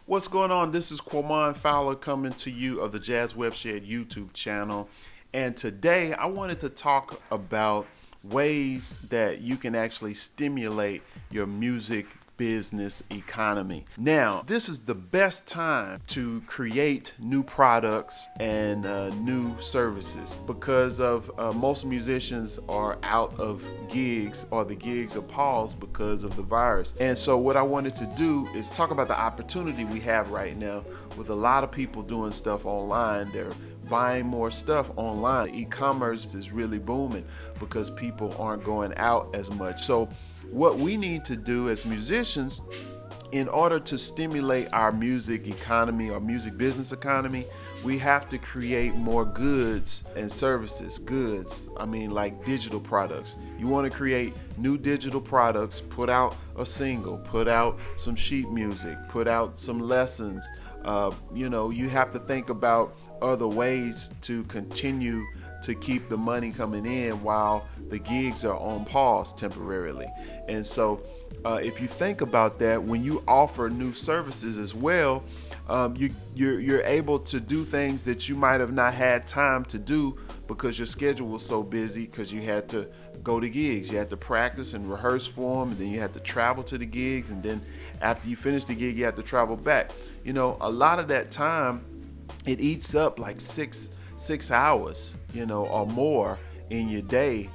What's going on? This is Quamon Fowler coming to you of the Jazz Webshed YouTube channel. And today I wanted to talk about ways that you can actually stimulate your music business economy. Now, this is the best time to create new products and new services because of most musicians are out of gigs, or the gigs are paused because of the virus. And so what I wanted to do is talk about the opportunity we have right now with a lot of people doing stuff online. They're buying more stuff online. E-commerce is really booming because people aren't going out as much. So what we need to do as musicians in order to stimulate our music economy or music business economy, we have to create more goods and services. Goods, I mean like digital products. You want to create new digital products, put out a single, put out some sheet music, put out some lessons. You have to think about other ways to continue to keep the money coming in while the gigs are on pause temporarily. And so if you think about that, when you offer new services as well, you're able to do things that you might have not had time to do because your schedule was so busy, because you had to go to gigs, you had to practice and rehearse for them, and then you had to travel to the gigs, and then after you finish the gig you had to travel back. A lot of that time, it eats up like six hours, or more in your day,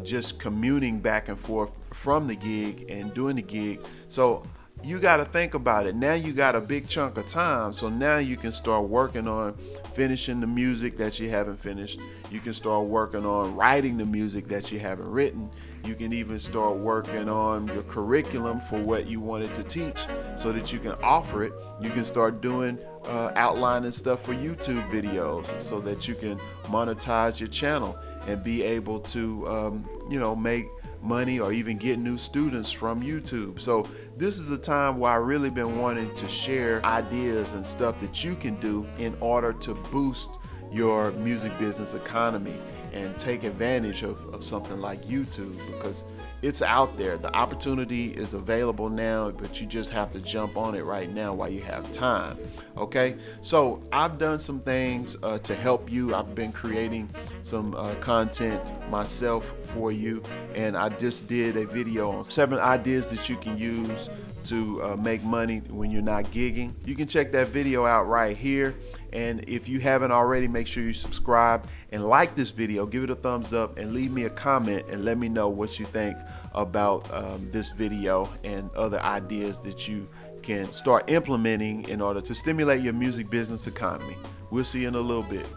just commuting back and forth from the gig and doing the gig. So you got to think about it. Now you got a big chunk of time, so now you can start working on finishing the music that you haven't finished. You can start working on writing the music that you haven't written. You can even start working on your curriculum for what you wanted to teach so that you can offer it. You can start doing outlining stuff for YouTube videos so that you can monetize your channel and be able to make money or even get new students from YouTube. So this is a time where I really been wanting to share ideas and stuff that you can do in order to boost your music business economy and take advantage of something like YouTube, because it's out there. The opportunity is available now, but you just have to jump on it right now while you have time. Okay, so I've done some things to help you. I've been creating some content myself for you, and I just did a video on 7 ideas that you can use to make money when you're not gigging. You can check that video out right here. And if you haven't already, make sure you subscribe and like this video, give it a thumbs up, and leave me a comment and let me know what you think about this video and other ideas that you can start implementing in order to stimulate your music business economy. We'll see you in a little bit.